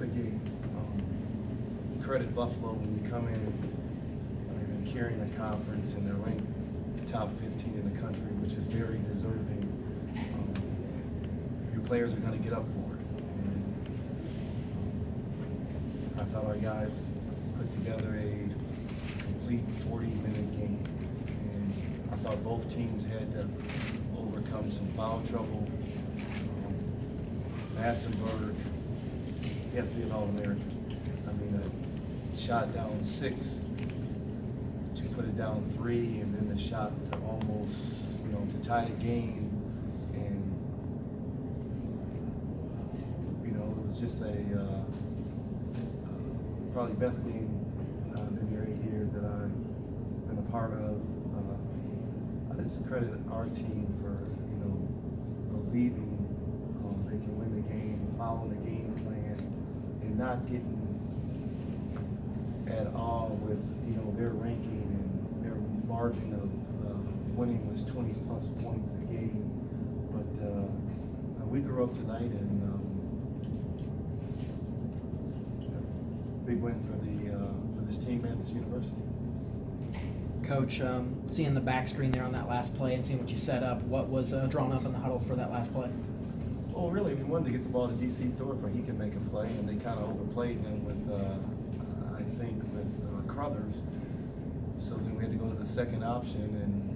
what a game. Credit Buffalo when you come in and they're carrying the conference and they're ranked top 15 in the country, which is very deserving. Your players are going to get up for it. And, I thought our guys put together a complete 40-minute game. And I thought both teams had to overcome some foul trouble. Massenberg, he has to be an All-American. I mean, a shot down 6 to put it down 3, and then the shot to almost, to tie the game. And, it was just probably best game in your 8 years that I've been a part of. I just credit our team for, believing they can win the game, following the game plan, and not getting at all with, their ranking and their margin of winning was 20 plus points a game. But we grew up tonight, and big win for this team and this university. Coach, seeing the back screen there on that last play and seeing what you set up, what was drawn up in the huddle for that last play? Oh, really, we wanted to get the ball to D.C. Thorpe where he could make a play, and they kind of overplayed him with, I think, with Crothers. So then we had to go to the second option, and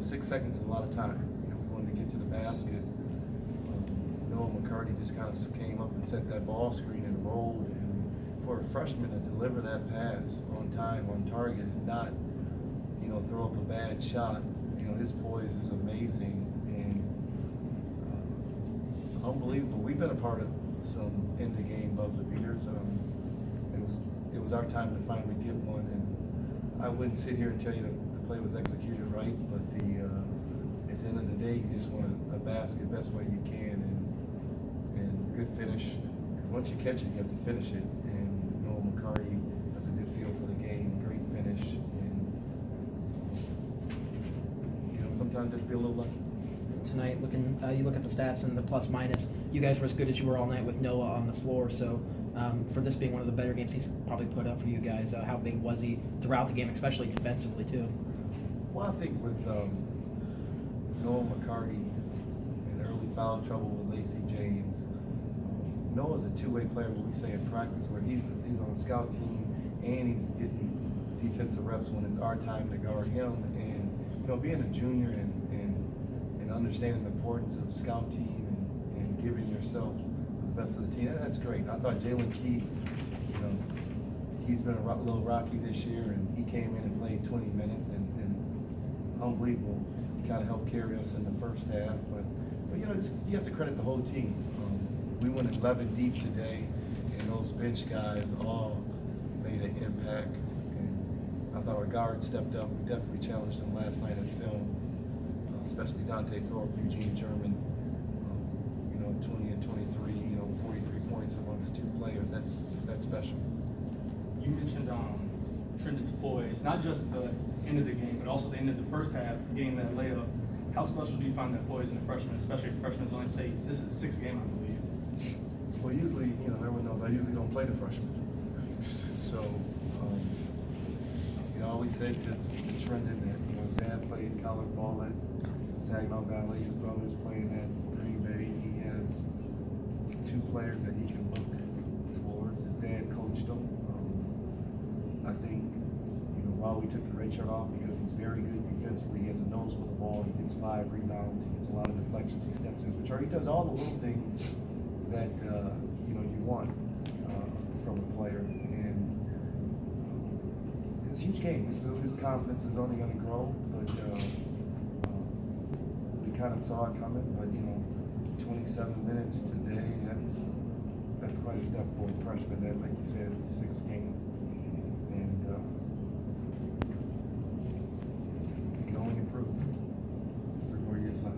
6 seconds is a lot of time. We wanted to get to the basket. Noah McCarty just kind of came up and set that ball screen and rolled. And for a freshman to deliver that pass on time, on target, and not, throw up a bad shot, his poise is amazing and unbelievable. We've been a part of some end-of-game buzzer beaters. It was our time to finally get one, and I wouldn't sit here and tell you the play was executed right, but at the end of the day, you just want a basket best way you can, and good finish. Because once you catch it, you have to finish it. And Noah McCarty has a good feel for the game, great finish, and sometimes just be a little lucky. Tonight, you look at the stats and the plus minus. You guys were as good as you were all night with Noah on the floor. So, for this being one of the better games he's probably put up for you guys, how big was he throughout the game, especially defensively too? Well, I think with Noah McCarty and early foul trouble with Lacey James, Noah's a two-way player. What we say in practice, where he's on a scout team and he's getting defensive reps when it's our time to guard him. And being a junior and understanding the importance of scout team and giving yourself the best of the team, that's great. I thought Jalen Key, he's been a little rocky this year, and he came in and played 20 minutes and unbelievable. He kind of helped carry us in the first half, but you have to credit the whole team. We went 11 deep today, and those bench guys all made an impact. And I thought our guards stepped up. We definitely challenged them last night at film, especially Dante Thorpe, Eugene German. 20 and 23, 43 points amongst 2 players. That's special. You mentioned Trendon's poise, not just the end of the game, but also the end of the first half, getting that layup. How special do you find that poise in a freshman, especially if freshman's only played, this is the 6th game, I believe? Well, usually, everyone knows I usually don't play the freshmen. So, I always said to Trendon that, his dad played college ball at Saginaw Valley, his brother's playing at Green Bay. He has 2 players that he can look towards. His dad coached him. I think, while we took the red shirt off, because he's very good defensively, he has a nose for the ball, he gets 5 rebounds, he gets a lot of deflections, he steps in, he does all the little things that, you want from a player. And it's a huge game. His confidence is only going to grow, but we kind of saw it coming. But 27 minutes today, that's quite a step for a freshman. That, like you said, it's a 6th game, and you can only improve. It's 3 more years left.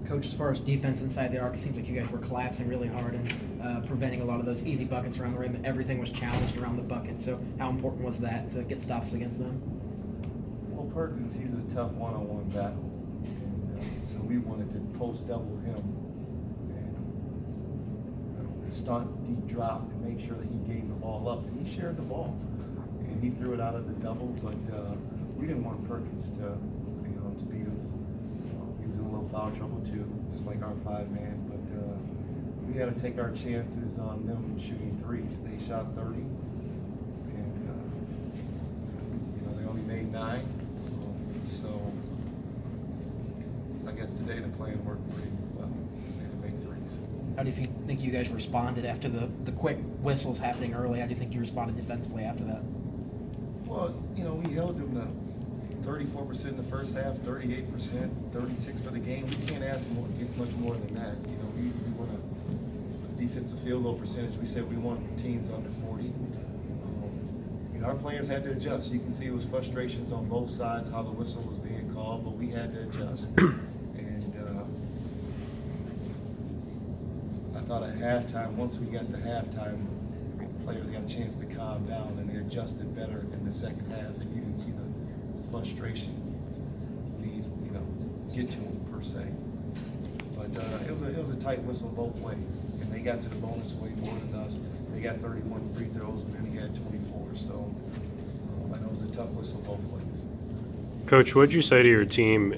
Coach, as far as defense inside the arc, it seems like you guys were collapsing really hard and preventing a lot of those easy buckets around the rim. Everything was challenged around the bucket. So how important was that to get stops against them? Well, Perkins, he's a tough one-on-one battle. And, so we wanted to post double him. And stunt, deep drop, and make sure that he gave the ball up. And he shared the ball, and he threw it out of the double. But we didn't want Perkins to beat us. He was in a little foul trouble too, just like our 5-man. But we had to take our chances on them shooting threes. They shot 30, and they only made 9. So I guess today the plan worked pretty well. They had to make threes. How do you think you guys responded after the quick whistles happening early? How do you think you responded defensively after that? Well, we held them to 34% in the first half, 38%, 36% for the game. We can't ask much more than that. We want a defensive field goal percentage. We said we want teams under 40. Our players had to adjust. You can see it was frustrations on both sides how the whistle was being called, but we had to adjust. And I thought at halftime, once we got to halftime, players got a chance to calm down and they adjusted better in the second half, and you didn't see the frustration get to them per se. But it was a tight whistle both ways, and they got to the bonus way more than us. They got 31 free throws, and then he had 24. So I know it was a tough whistle both ways. Coach, what did you say to your team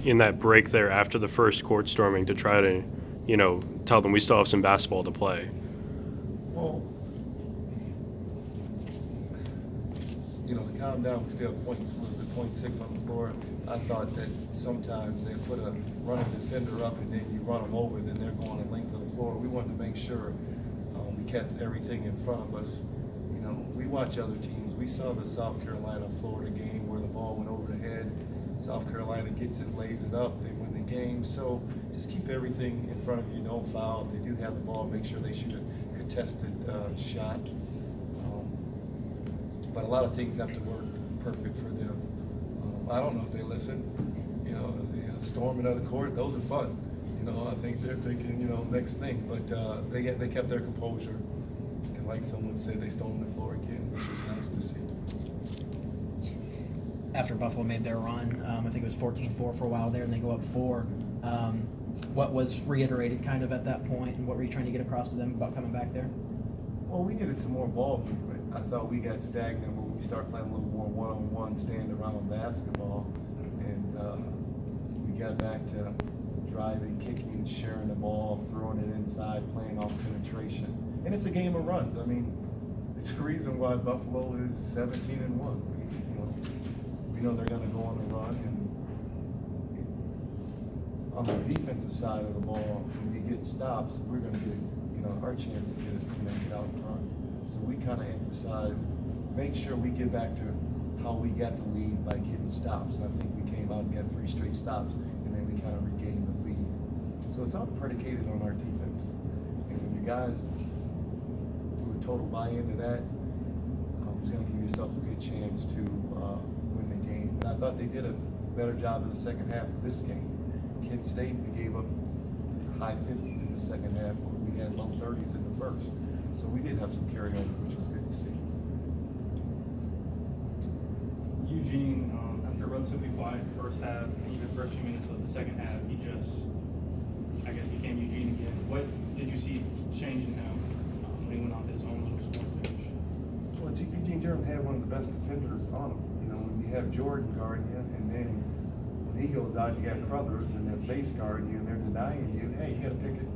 in that break there after the first court storming to try to, tell them we still have some basketball to play? Well, to calm down, we still have points. Was it 0.6 on the floor? I thought that sometimes they put a running defender up and then you run them over, then they're going the length of the floor. We wanted to make sure we kept everything in front of us. We watch other teams. We saw the South Carolina-Florida game where the ball went over the head. South Carolina gets it, lays it up, they win the game. So just keep everything in front of you. Don't foul. If they do have the ball, make sure they shoot a contested shot. But a lot of things have to work perfect for them. I don't know if they listen. Storming of the court, those are fun. I think they're thinking, next thing. But they kept their composure. And like someone said, they stormed the floor again, which is nice to see. After Buffalo made their run, I think it was 14-4 for a while there, and they go up 4. What was reiterated kind of at that point, and what were you trying to get across to them about coming back there? Well, we needed some more ball movement. I thought we got stagnant when we started playing a little more one-on-one, stand around basketball, and we got back to driving, kicking, sharing the ball, throwing it inside, playing off penetration. And it's a game of runs. I mean, it's the reason why Buffalo is 17-1. We know they're going to go on a run, and on the defensive side of the ball, when we get stops, we're going to get our chance to get out in front. So we kind of emphasize, make sure we get back to how we got the lead by getting stops. And I think we came out and got 3 straight stops, and then we kind of regained the lead. So it's all predicated on our defense. And when you guys do a total buy-in to that, it's going to give yourself a good chance to win the game. And I thought they did a better job in the second half of this game. Kent State, we gave up high 50s in the second half. We had low 30s in the first. So we did have some carryover, which was good to see. Eugene, after a relatively quiet first half, even first few minutes of the second half, he just, became Eugene again. What did you see change in him when he went on his own little scoring page? Well, Eugene Jordan had one of the best defenders on him. When you have Jordan guarding you, and then when he goes out, you got Crothers, and they're face guarding you, and they're denying you. Hey, you got to pick it.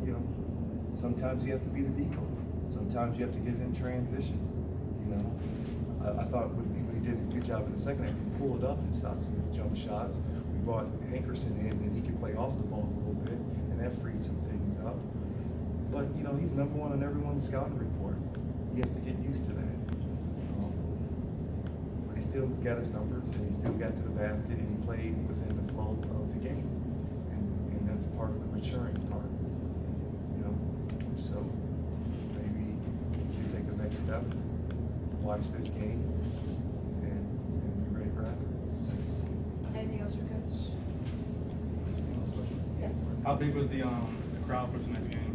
Sometimes you have to be the decoy. Sometimes you have to get it in transition. I thought we did a good job in the second half. We pulled up and stopped some jump shots. We brought Hankerson in, and he could play off the ball a little bit, and that freed some things up. But he's number 1 on everyone's scouting report. He has to get used to that. But he still got his numbers, and he still got to the basket, and he played within the flow of the game, and that's part of the maturing part. So maybe you take the next step, watch this game, and be ready for that. Anything else for Coach? Yeah. How big was the crowd for tonight's game?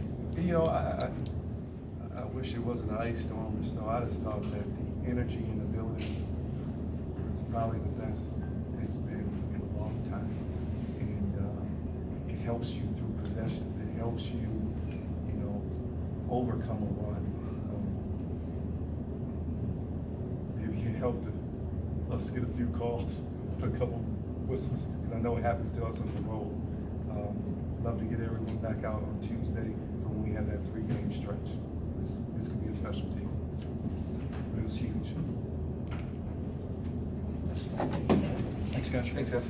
I wish it wasn't an ice storm or snow. I just thought that the energy in the building was probably the best it's been in a long time. And it helps you through possessions. It helps you, overcome a run. Maybe it helped us get a few calls, a couple whistles, because I know it happens to us on the road. Love to get everyone back out on Tuesday for when we have that 3-game stretch. This could be a special team. But it was huge. Thanks, Coach. Thanks, guys.